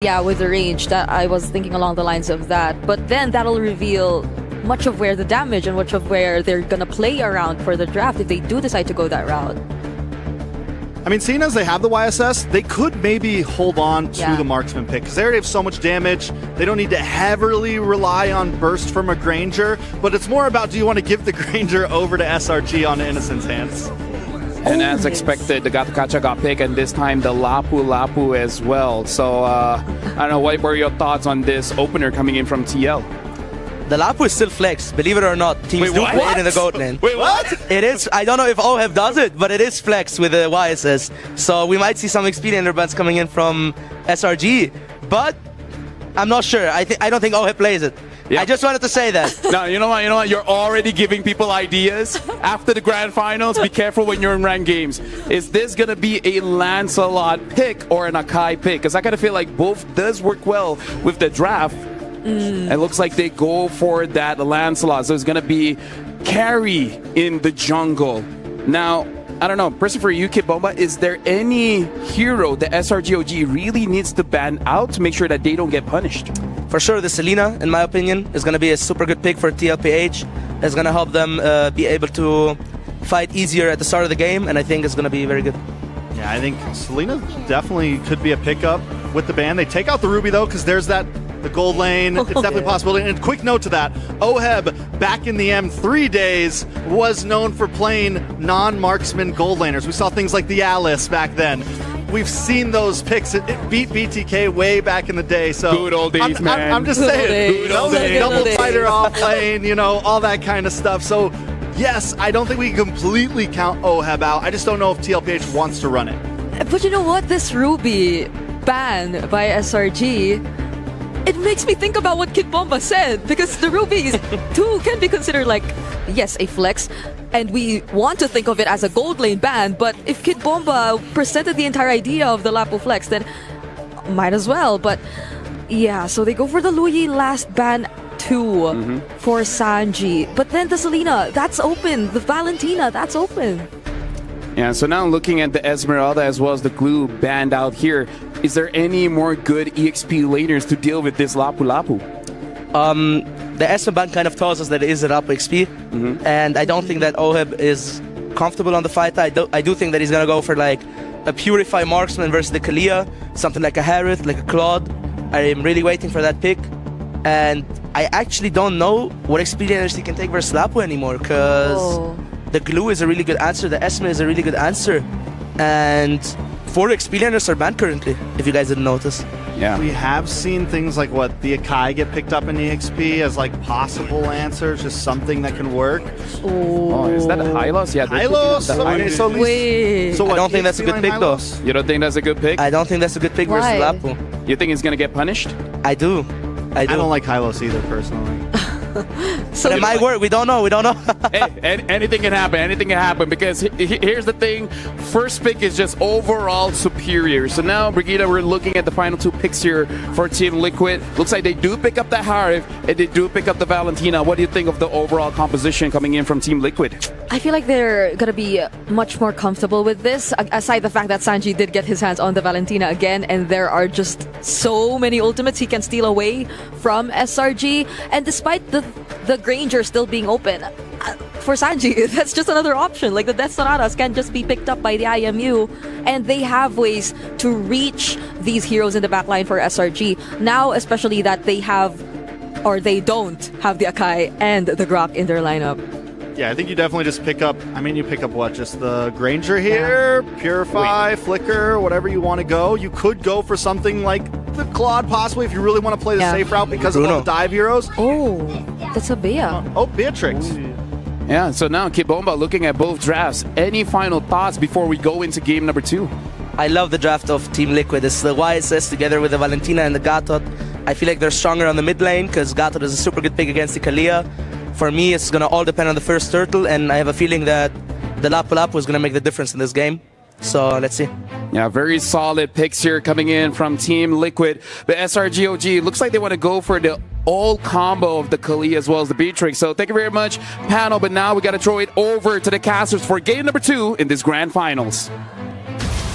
Yeah, with the range, that I was thinking along the lines of that. But then that'll reveal much of where the damage and much of where they're gonna play around for the draft if they do decide to go that route. I mean, seeing as they have the YSS, they could maybe hold on to the marksman pick because they already have so much damage. They don't need to heavily rely on burst from a Granger, but it's more about, do you want to give the Granger over to SRG on Innocent's hands? And as expected, the Gatakacha got picked, and this time the Lapu as well. So, I don't know, what were your thoughts on this opener coming in from TL? The Lapu is still flex, believe it or not. Teams do play it in the goat lane. Wait, what? It is, I don't know if OHEB does it, but it is flex with the YSS. So we might see some experience bands coming in from SRG, but I'm not sure. I don't think OHEB plays it. Yeah. I just wanted to say that. No, you know what? You're already giving people ideas. After the grand finals, be careful when you're in ranked games. Is this going to be a Lancelot pick or an Akai pick? Because I kind of feel like both does work well with the draft. It looks like they go for that Lancelot. So it's going to be carry in the jungle. Now, I don't know, personally for you, Kid Bomba, is there any hero the SRGOG really needs to ban out to make sure that they don't get punished? For sure, the Selena, in my opinion, is going to be a super good pick for TLPH. It's going to help them be able to fight easier at the start of the game, and I think it's going to be very good. Yeah, I think Selena definitely could be a pickup with the ban. They take out the Ruby, though, because there's the gold lane. It's definitely a possibility. And quick note to that, OHEB, back in the M3 days, was known for playing non-marksman gold laners. We saw things like the Alice back then. We've seen those picks. It beat BTK way back in the day. So good old days, man. I'm just saying, double fighter off lane, all that kind of stuff. So yes, I don't think we can completely count OHEB out. I just don't know if TLPH wants to run it. But you know what? This Ruby ban by SRG, it makes me think about what Kid Bomba said, because the Rubies too can be considered like, yes, a flex, and we want to think of it as a gold lane ban, but if Kid Bomba presented the entire idea of the Lapu flex, then might as well. But yeah, so they go for the Luyi last ban too for Sanji. But then the Selena, that's open. The Valentina, that's open. Yeah, so now looking at the Esmeralda as well as the Glue banned out here, is there any more good EXP laners to deal with this Lapu? The Esmer ban kind of tells us that it is a Lapu XP, and I don't think that OHEB is comfortable on the fight. I do think that he's going to go for like a Purify Marksman versus the Kalia, something like a Harith, like a Claude. I am really waiting for that pick, and I actually don't know what experience he can take versus Lapu anymore, because the Glue is a really good answer, the Esmer is a really good answer, and 4 experiences are banned currently, if you guys didn't notice. Yeah. We have seen things like the Akai get picked up in EXP as like possible answers, just something that can work. Oh, is that a Hylos? Yeah, Hylos? Okay, so I don't think that's a good pick though. You don't think that's a good pick? I don't think that's a good pick versus Lapu. You think he's going to get punished? I do. I don't like Hylos either, personally. So it might work. We don't know. Hey, anything can happen, because here's the thing. First pick is just overall superior. So now, Brigida, we're looking at the final 2 picks here for Team Liquid. Looks like they do pick up the Harith and they do pick up the Valentina. What do you think of the overall composition coming in from Team Liquid? I feel like they're going to be much more comfortable with this, aside the fact that Sanji did get his hands on the Valentina again, and there are just so many ultimates he can steal away from SRG. And despite the Granger still being open, for Sanji, that's just another option. Like the Death Sonatas can just be picked up by the IMU, and they have ways to reach these heroes in the backline for SRG. Now, especially that they have, or they don't have the Akai and the Grok in their lineup. Yeah, I think you definitely just pick up, you pick up what? Just the Granger here, Purify, Flicker, whatever you want to go. You could go for something like the Claude, possibly, if you really want to play the safe route because of all the dive heroes. Oh, that's a Bea. Beatrix. Yeah, so now Kid Bomba looking at both drafts. Any final thoughts before we go into game number 2? I love the draft of Team Liquid. It's the YSS together with the Valentina and the Gatot. I feel like they're stronger on the mid lane because Gatot is a super good pick against the Kalia. For me, it's going to all depend on the first turtle, and I have a feeling that the Lapu is going to make the difference in this game. So let's see. Yeah, very solid picks here coming in from Team Liquid. The SRGOG looks like they want to go for the all combo of the Kali as well as the Beatrix. So thank you very much, panel. But now we got to throw it over to the casters for game number 2 in this grand finals.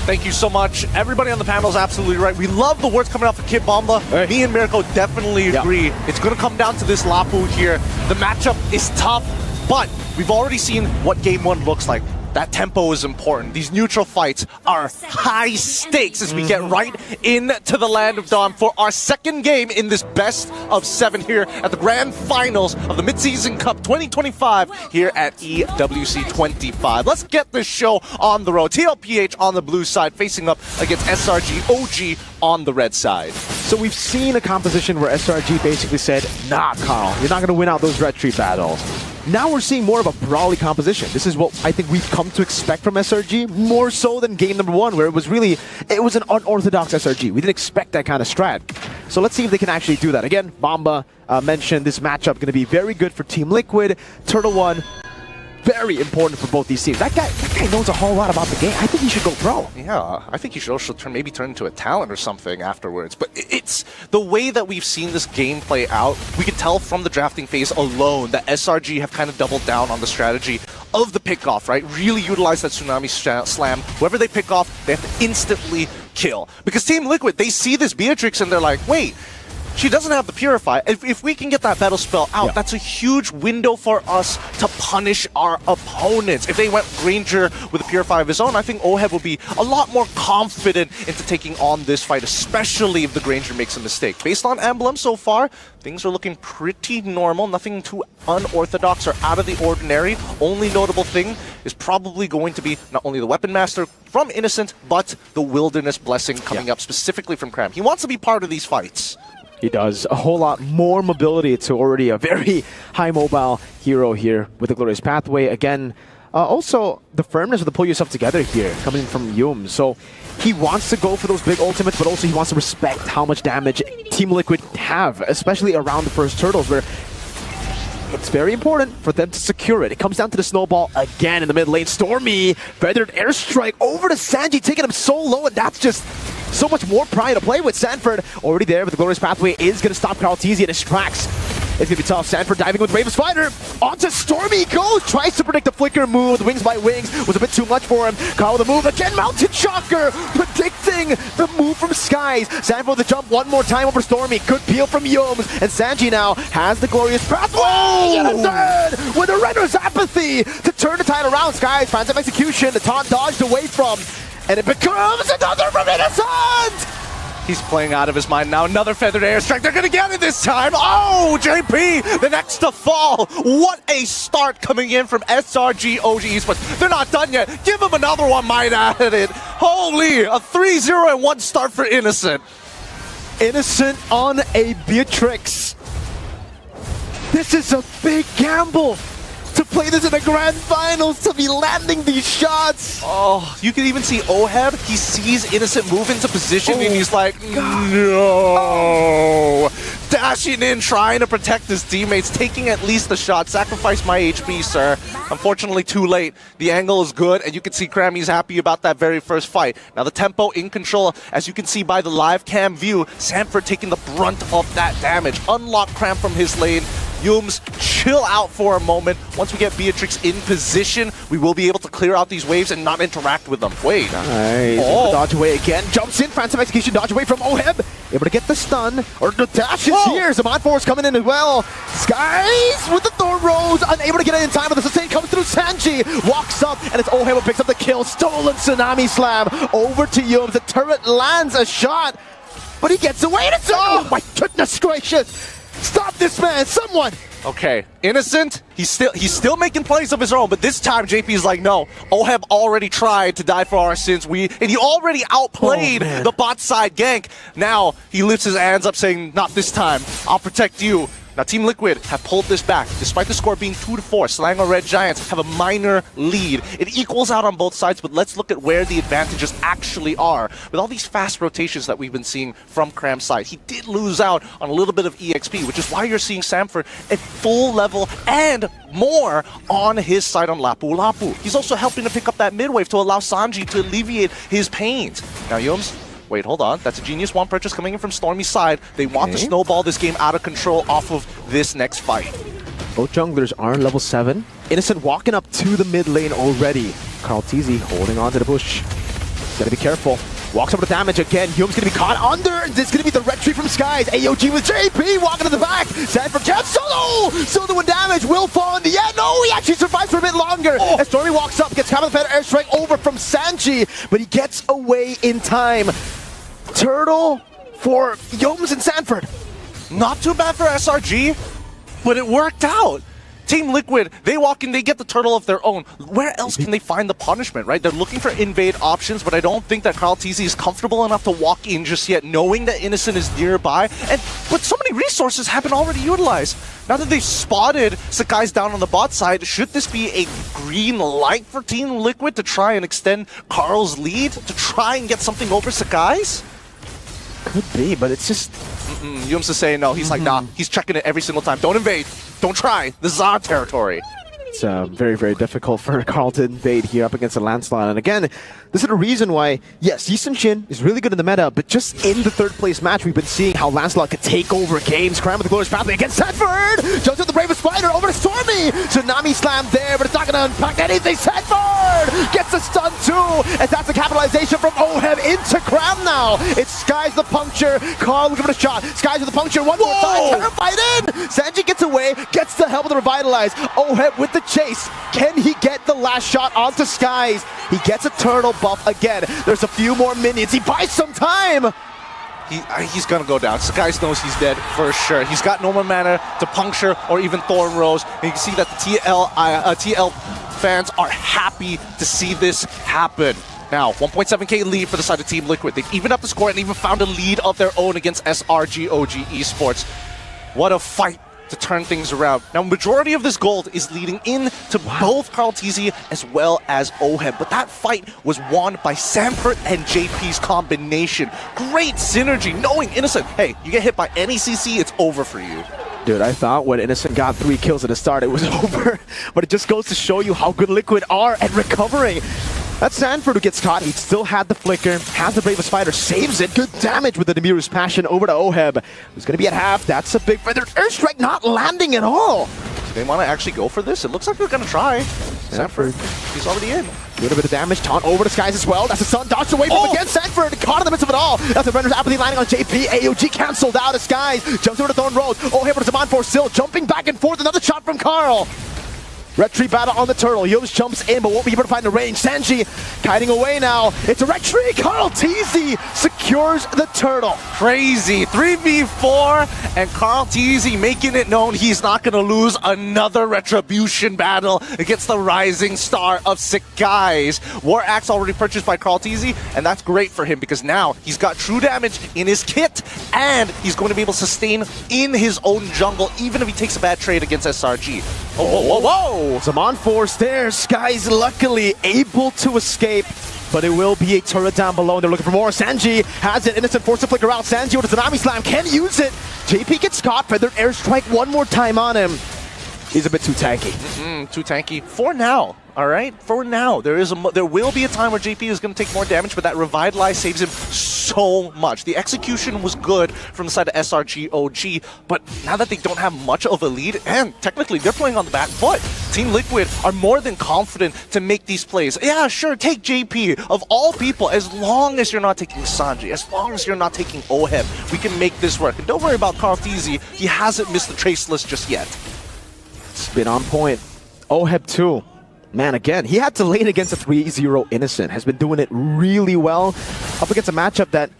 Thank you so much. Everybody on the panel is absolutely right. We love the words coming out from Kid Bomba. Hey. Me and Mirko definitely agree. It's going to come down to this Lapu here. The matchup is tough, but we've already seen what game one looks like. That tempo is important. These neutral fights are high stakes as we get right into the Land of Dawn for our second game in this best of 7 here at the grand finals of the Mid-Season Cup 2025 here at EWC 25. Let's get this show on the road. TLPH on the blue side facing up against SRG OG on the red side. So we've seen a composition where SRG basically said, nah, Carl, you're not going to win out those red tree battles. Now we're seeing more of a brawly composition. This is what I think we've come to expect from SRG, more so than game number 1, where it was an unorthodox SRG. We didn't expect that kind of strat. So let's see if they can actually do that. Again, Bomba mentioned this matchup going to be very good for Team Liquid. Turtle One, very important for both these teams. That guy knows a whole lot about the game. I think he should go pro. Yeah, I think he should also maybe turn into a talent or something afterwards. But it's the way that we've seen this game play out. We can tell from the drafting phase alone that SRG have kind of doubled down on the strategy of the pickoff, right? Really utilize that Tsunami Slam. Whoever they pick off, they have to instantly kill. Because Team Liquid, they see this Beatrix and they're like, wait, she doesn't have the Purify. If we can get that battle spell out, that's a huge window for us to punish our opponents. If they went Granger with a Purify of his own, I think Oheb will be a lot more confident into taking on this fight, especially if the Granger makes a mistake. Based on Emblem so far, things are looking pretty normal. Nothing too unorthodox or out of the ordinary. Only notable thing is probably going to be not only the Weapon Master from Innocent, but the Wilderness Blessing coming up specifically from Cram. He wants to be part of these fights. He does a whole lot more mobility to already a very high mobile hero here with the Glorious Pathway. Again, also the firmness of the pull yourself together here coming from Yum. So he wants to go for those big ultimates, but also he wants to respect how much damage Team Liquid have, especially around the first turtles, where it's very important for them to secure it. It comes down to the snowball again in the mid lane. Stormy, feathered airstrike over to Sanji, taking him so low, and that's just so much more pride to play with. Sanford already there, but the Glorious Pathway is going to stop Carl Teasy in his tracks. It's going to be tough. Sanford diving with Raven Spider. Onto Stormy goes. Tries to predict the flicker move. The wings by wings was a bit too much for him. Carl with the move. Again, Mountain Shocker. Predicting the move from Skies. Sanford with the jump one more time over Stormy. Good peel from Yums. And Sanji now has the Glorious Pathway. And a third with a Renner's Apathy to turn the tide around. Skies finds some execution. The taunt dodged away from. And it becomes another from Innocent! He's playing out of his mind now. Another feathered airstrike. They're going to get it this time. Oh, JP, the next to fall. What a start coming in from SRG OG Esports. They're not done yet. Give him another one, might add it. Holy, a 3-0 and 1 start for Innocent. Innocent on a Beatrix. This is a big gamble. To play this in the grand finals, to be landing these shots. Oh, you can even see Oheb. He sees Innocent move into position and he's like, no. Dashing in, trying to protect his teammates, taking at least the shot. Sacrifice my HP, sir. Unfortunately, too late. The angle is good, and you can see Krammy's happy about that very first fight. Now the tempo in control, as you can see by the live cam view, Sanford taking the brunt of that damage. Unlock Cram from his lane. Yums, chill out for a moment. Once we get Beatrix in position, we will be able to clear out these waves and not interact with them. Wait. Nice. Dodge away again. Jumps in. Phantom Execution. Dodge away from Oheb. Able to get the stun. Or the dash is here. Zaman Force coming in as well. Skies with the Thorn Rose. Unable to get it in time, but the sustain comes through. Sanji walks up, and it's Oheb who picks up the kill. Stolen Tsunami Slam over to Yums. The turret lands a shot, but he gets away. And it's oh my goodness gracious. Stop this man, someone! Okay, Innocent, he's still making plays of his own, but this time JP's like, no, Oheb already tried to die for our sins, and he already outplayed the bot side gank. Now, he lifts his hands up saying, not this time, I'll protect you. Now, Team Liquid have pulled this back. Despite the score being 2-4, Selangor Red Giants have a minor lead. It equals out on both sides, but let's look at where the advantages actually are. With all these fast rotations that we've been seeing from Cram's side, he did lose out on a little bit of EXP, which is why you're seeing Sanford at full level and more on his side on Lapu Lapu. He's also helping to pick up that mid-wave to allow Sanji to alleviate his pains. Now, Yums, wait, hold on. That's a genius one purchase coming in from Stormy's side. They want to snowball this game out of control off of this next fight. Both junglers are level 7. Innocent walking up to the mid lane already. Carl Teasy holding on to the push. Gotta be careful. Walks over the damage again. Yum's gonna be caught under. This is gonna be the retreat from Skies. AOG with JP walking to the back. Sanford jab solo. Still doing damage. Will fall in the end. No, he actually survives for a bit longer. As Stormy walks up, gets Common Feather airstrike over from Sanji, but he gets away in time. Turtle for Yums and Sanford. Not too bad for SRG, but it worked out. Team Liquid, they walk in, they get the turtle of their own. Where else can they find the punishment, right? They're looking for invade options, but I don't think that Karl TZ is comfortable enough to walk in just yet, knowing that Innocent is nearby. But so many resources have been already utilized. Now that they've spotted Sakai's down on the bot side, should this be a green light for Team Liquid to try and extend Karl's lead, to try and get something over Sakai's? Could be, but it's just... Yums is saying no. He's like, nah. He's checking it every single time. Don't invade. Don't try. This is our territory. It's very, very difficult for Karl to invade here up against a Lancelot. And again, this is the reason why, yes, Yi Sun-shin is really good in the meta, but just in the third place match, we've been seeing how Lancelot could take over games. Cram with the Glorious Pathway against Sanford! Jumps with the Bravest Spider over to Stormy! Tsunami Slam there, but it's not going to unpack anything. Sanford gets the stun too! And that's the capitalization from OHEB into Cram now! It's Skies the puncture, Karl looking for the shot. Skies with the puncture, one more time, terrified in! Sanji gets away, gets the help of the Revitalize. OHEB with the chase. Can he get the last shot onto Skies? He gets a turtle buff again. There's a few more minions. He buys some time. He's gonna go down. Skies knows he's dead for sure. He's got no more mana to puncture or even Thorn Rose. And you can see that the TL fans are happy to see this happen. Now, 1.7k lead for the side of Team Liquid. They've evened up the score and even found a lead of their own against SRG OG Esports. What a fight to turn things around. Now, majority of this gold is leading in to both Karl TZ as well as OHEB, but that fight was won by Sanford and JP's combination. Great synergy, knowing Innocent, hey, you get hit by any CC, it's over for you. Dude, I thought when Innocent got 3 kills at the start, it was over. But it just goes to show you how good Liquid are at recovering. That's Sanford who gets caught. He still had the flicker, has the Bravest Spider, saves it. Good damage with the Nemiru's Passion over to OHEB, who's going to be at half. That's a big feather airstrike, not landing at all. Do they want to actually go for this? It looks like they're going to try. Sanford, he's already in. Doing a bit of damage. Taunt over to Skies as well. That's a stun. Dodged away from again. Sanford caught in the midst of it all. That's a Render's Apathy landing on JP. AOG cancelled out of Skies. Jumps over to Thorn Rose. OHEB with Zaman for still jumping back and forth. Another shot from Karl. Retreat battle on the turtle. Yums jumps in, but won't be able to find the range. Sanji kiting away now. It's a retreat. Karl TZ secures the turtle. Crazy. 3v4, and Karl TZ making it known he's not going to lose another retribution battle against the rising star of Sakai's. War Axe already purchased by Karl TZ, and that's great for him because now he's got true damage in his kit, and he's going to be able to sustain in his own jungle, even if he takes a bad trade against SRG. Whoa! Zaman force there. Skies luckily able to escape, but it will be a turret down below. They're looking for more. Sanji has it. Innocent forced to flicker out. Sanji with a Tsunami Slam. Can use it. JP gets caught. Feathered airstrike one more time on him. He's a bit too tanky. Too tanky. For now. All right? For now. There will be a time where JP is going to take more damage, but that Revitalize saves him so much. The execution was good from the side of SRG OG, but now that they don't have much of a lead, and technically they're playing on the back foot, Team Liquid are more than confident to make these plays. Yeah, sure, take JP. Of all people, as long as you're not taking Sanji, as long as you're not taking OHEB, we can make this work. And don't worry about Karl TZ. He hasn't missed the trace list just yet. It's been on point. OHEB 2. Man, again, he had to lane against a 3-0 Innocent. Has been doing it really well up against a matchup that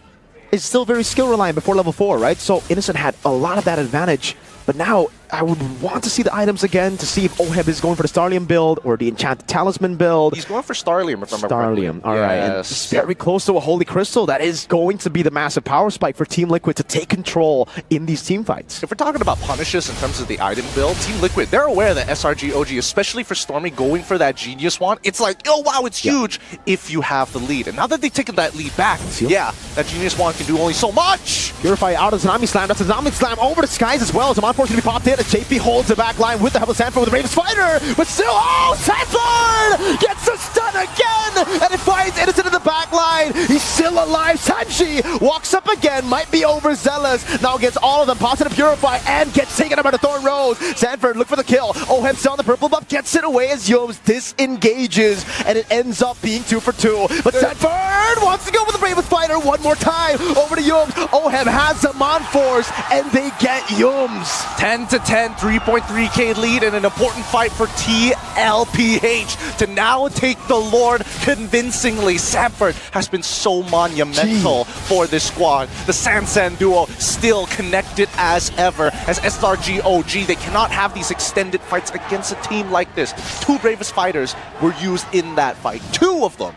is still very skill reliant before level 4, right? So Innocent had a lot of that advantage. But now I would want to see the items again to see if OHEB is going for the Starlium build or the Enchanted Talisman build. He's going for Starlium, if I remember Starlium, all right. And it's very close to a Holy Crystal. That is going to be the massive power spike for Team Liquid to take control in these team fights. If we're talking about punishes in terms of the item build, Team Liquid, they're aware that SRG OG, especially for Stormy, going for that Genius Wand, it's like, oh wow, it's huge if you have the lead. And now that they've taken that lead back, yeah, that Genius Wand can do only so much. Purify out of Tsunami Slam. That's a Tsunami Slam over to Skies as well. Zaman Force going to be popped in. JP holds the back line with the help of Sanford with the Ravens Fighter, but still, oh, Sanford gets the stun again, and it finds Innocent in the back line. He's still alive. Sanji walks up again, might be overzealous, now gets all of them, positive Purify, and gets taken up by the Thorn Rose. Sanford look for the kill. Oheb still on the purple buff, gets it away as Yomes disengages, and it ends up being 2 for 2. But Sanford wants to go with the Ravens Fighter one more time. Over to Yomes. Oheb has them on force, and they get Yomes. 10-10, 3.3k lead in an important fight for TLPH to now take the Lord convincingly. Sanford has been so monumental for this squad. The Sansan duo still connected as ever. As SRG OG, they cannot have these extended fights against a team like this. 2 bravest fighters were used in that fight. 2 of them.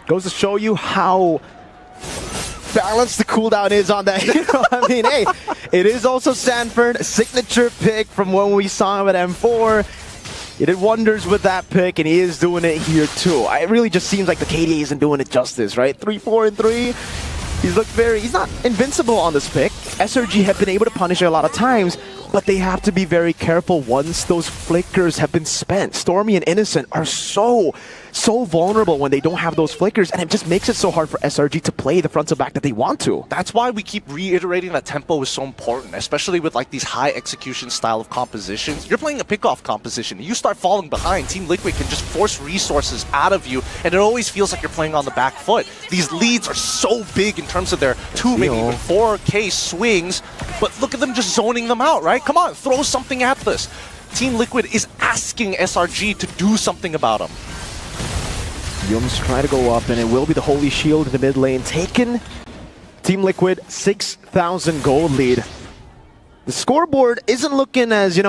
Goes to show you how balanced the cooldown is on that hero. I mean, hey, it is also Sanford, a signature pick from when we saw him at M4. He did wonders with that pick, and he is doing it here too. It really just seems like the KDA isn't doing it justice, right? 3-4-3. He's not invincible on this pick. SRG have been able to punish it a lot of times, but they have to be very careful once those flickers have been spent. Stormy and Innocent are so vulnerable when they don't have those flickers, and it just makes it so hard for SRG to play the front to back that they want to. That's why we keep reiterating that tempo is so important, especially with like these high execution style of compositions. You're playing a pickoff composition. You start falling behind, Team Liquid can just force resources out of you, and it always feels like you're playing on the back foot. These leads are so big in terms of their 2, maybe even 4K swings, but look at them just zoning them out, right? Come on, throw something at this. Team Liquid is asking SRG to do something about them. Youms try to go up, and it will be the Holy Shield in the mid lane taken. Team Liquid, 6,000 gold lead. The scoreboard isn't looking as,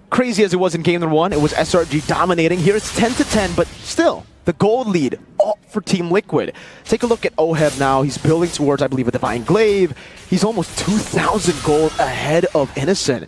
crazy as it was in game number 1. It was SRG dominating. Here it's 10-10, but still, the gold lead all for Team Liquid. Take a look at Oheb now. He's building towards, I believe, a Divine Glaive. He's almost 2,000 gold ahead of Innocent.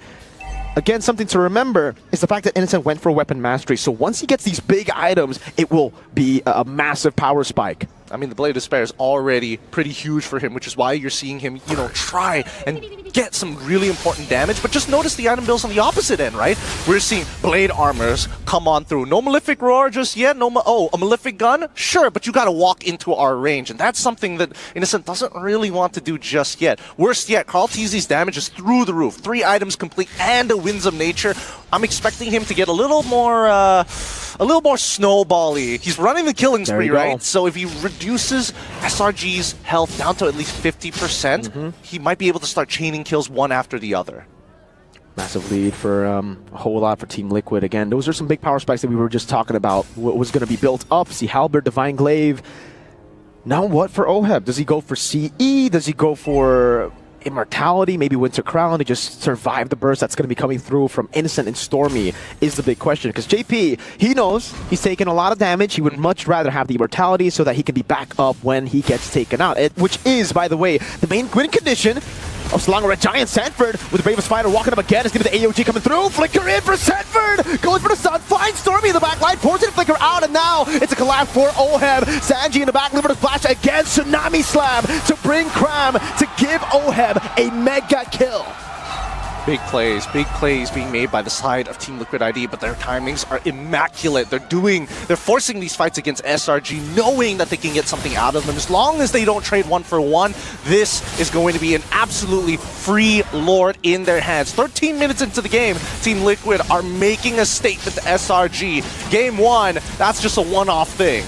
Again, something to remember is the fact that Innocent went for weapon mastery. So once he gets these big items, it will be a massive power spike. I mean, the Blade of Despair is already pretty huge for him, which is why you're seeing him, try and get some really important damage. But just notice the item builds on the opposite end, right? We're seeing Blade Armors come on through. No Malefic Roar just yet. A Malefic Gun? Sure, but you gotta walk into our range. And that's something that Innocent doesn't really want to do just yet. Worst yet, Carl Teasy's damage is through the roof. 3 items complete and a Winds of Nature. I'm expecting him to get a little more snowbally. He's running the killing spree, right? So if he reduces SRG's health down to at least 50%, he might be able to start chaining kills one after the other. Massive lead for a whole lot for Team Liquid. Again, those are some big power spikes that we were just talking about. What was going to be built up? See Halberd, Divine Glaive. Now what for Oheb? Does he go for CE? Does he go for Immortality, maybe Winter Crown to just survive the burst that's going to be coming through from Innocent and Stormy is the big question. Because JP, he knows he's taken a lot of damage. He would much rather have the Immortality so that he can be back up when he gets taken out. Which is, by the way, the main win condition of Selangor Red Giant. Sanford with the Bravest Fighter walking up again. It's going to be the AOG coming through. Flicker in for Sanford. Goes for the stun. Finds Stormy in the back line. Forcing the Flicker out. And now it's a collapse for Oheb. Sanji in the back. Liver to splash again. Tsunami Slam to bring Cram to give Oheb a mega kill. Big plays being made by the side of Team Liquid ID, but their timings are immaculate. They're forcing these fights against SRG, knowing that they can get something out of them. As long as they don't trade 1-for-1, this is going to be an absolutely free Lord in their hands. 13 minutes into the game, Team Liquid are making a statement to SRG. Game 1, that's just a one-off thing.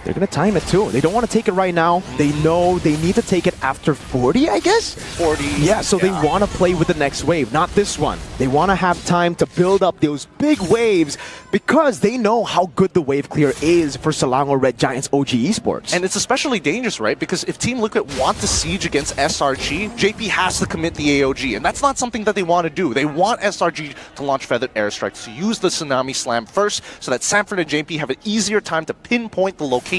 They're going to time it too. They don't want to take it right now. They know they need to take it after 40, I guess? 40. Yeah, so they want to play with the next wave, not this one. They want to have time to build up those big waves because they know how good the wave clear is for Selangor Red Giants OG Esports. And it's especially dangerous, right? Because if Team Liquid want to siege against SRG, JP has to commit the AOG, and that's not something that they want to do. They want SRG to launch feathered airstrikes, to use the Tsunami Slam first, so that Sanford and JP have an easier time to pinpoint the locations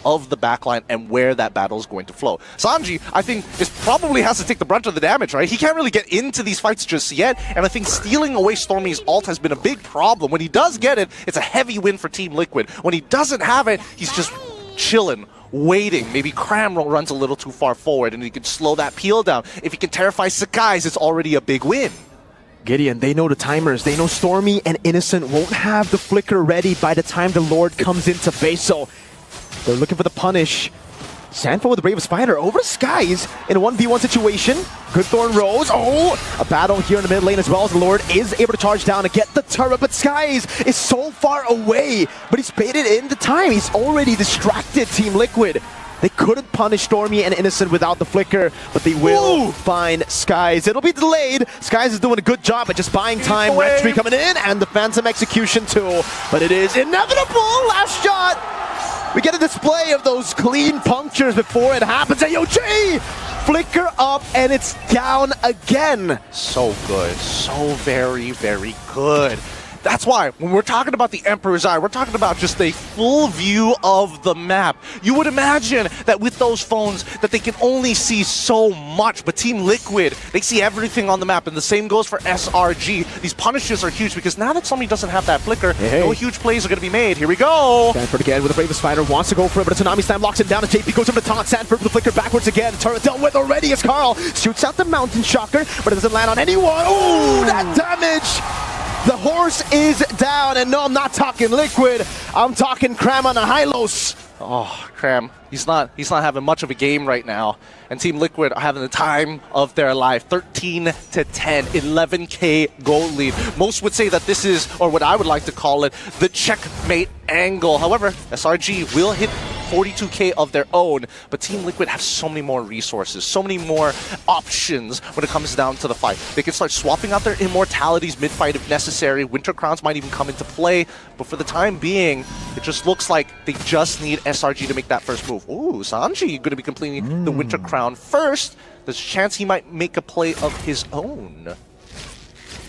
of the backline and where that battle is going to flow. Sanji, I think, probably has to take the brunt of the damage, right? He can't really get into these fights just yet, and I think stealing away Stormy's ult has been a big problem. When he does get it, it's a heavy win for Team Liquid. When he doesn't have it, he's just chilling, waiting. Maybe Cram runs a little too far forward and he can slow that peel down. If he can terrify Sakai's, it's already a big win. Gideon, they know the timers. They know Stormy and Innocent won't have the flicker ready by the time the Lord comes into base. So they're looking for the punish. Sanford with the Bravest Fighter over Skies in a 1v1 situation. Good Thorn Rose. Oh, a battle here in the mid lane as well as the Lord is able to charge down and get the turret. But Skies is so far away, but he's baited in the time. He's already distracted Team Liquid. They couldn't punish Stormy and Innocent without the flicker, but they will find Skies. It'll be delayed. Skies is doing a good job at just buying time. Red Tree coming in and the Phantom execution too. But it is inevitable. Last shot. We get a display of those clean punctures before it happens. AOG! Flicker up and it's down again. So good. So very, very good. That's why, when we're talking about the Emperor's Eye, we're talking about just a full view of the map. You would imagine that with those phones, that they can only see so much, but Team Liquid, they see everything on the map, and the same goes for SRG. These punishes are huge, because now that somebody doesn't have that flicker, no huge plays are going to be made. Here we go! Sanford again with the Bravest Fighter, wants to go for it, but a Tsunami Slam locks him down, and JP goes over to taunt Sanford with the flicker backwards again. Turret dealt with already as Carl shoots out the Mountain Shocker, but it doesn't land on anyone. Ooh, that damage! The horse is down, and no, I'm not talking Liquid. I'm talking Cram on the Hylos. Oh, Cram, he's not having much of a game right now. And Team Liquid are having the time of their life. 13-10, 11K gold lead. Most would say that this is, or what I would like to call it, the checkmate angle. However, SRG will hit 42K of their own, but Team Liquid have so many more resources, so many more options when it comes down to the fight. They can start swapping out their immortalities mid-fight if necessary. Winter Crowns might even come into play, but for the time being, it just looks like they just need SRG to make that first move. Ooh, Sanji going to be completing the Winter Crown first. There's a chance he might make a play of his own.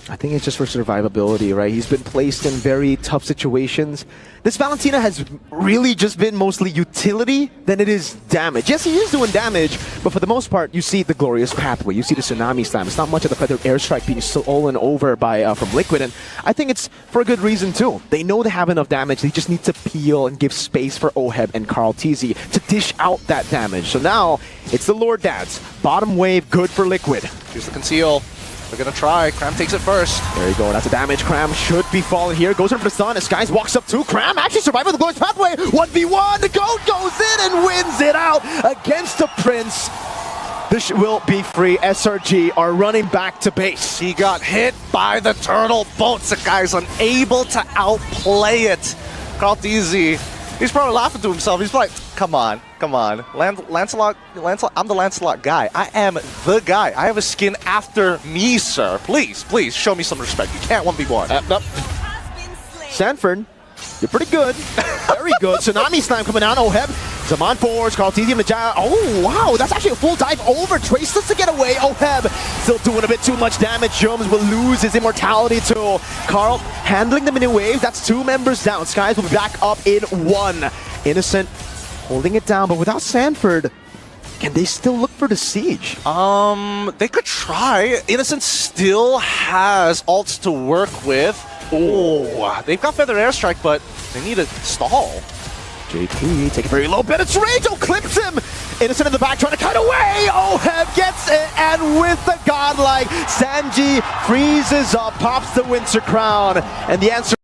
I think it's just for survivability, right? He's been placed in very tough situations. This Valentina has really just been mostly utility than it is damage. Yes, he is doing damage, but for the most part, you see the Glorious Pathway. You see the Tsunami Slam. It's not much of the Feathered Airstrike being stolen over by from Liquid, and I think it's for a good reason too. They know they have enough damage. They just need to peel and give space for Oheb and Carl TZ to dish out that damage. So now, it's the Lord Dads. Bottom wave, good for Liquid. Here's the conceal. They're going to try. Cram takes it first. There you go. That's a damage. Cram should be falling here. Goes in for the stun. As Skies walks up too. Cram actually survived with the Glorious Pathway. 1v1. The GOAT goes in and wins it out against the Prince. This will be free. SRG are running back to base. He got hit by the turtle boats. The guy's unable to outplay it. Carl TZ, he's probably laughing to himself. He's like, come on. Lancelot, I'm the Lancelot guy. I am the guy. I have a skin after me, sir. Please, please, show me some respect. You can't 1v1. Nope. Sanford, you're pretty good. Very good. Tsunami Slam coming down. Oheb. Zaman forwards. Carl TZ in the jab. Oh, wow. That's actually a full dive over. Traceless to get away. Oheb still doing a bit too much damage. Jones will lose his immortality too. Carl handling the mini wave. That's 2 members down. Skies will be back up in 1. Innocent holding it down, but without Sanford, can they still look for the siege? They could try. Innocent still has ults to work with. Oh, they've got Feather Airstrike, but they need a stall. JP taking very low penetration. Clips him. Innocent in the back trying to cut away. Oheb gets it, and with the godlike, Sanji freezes up, pops the Winter Crown, and the answer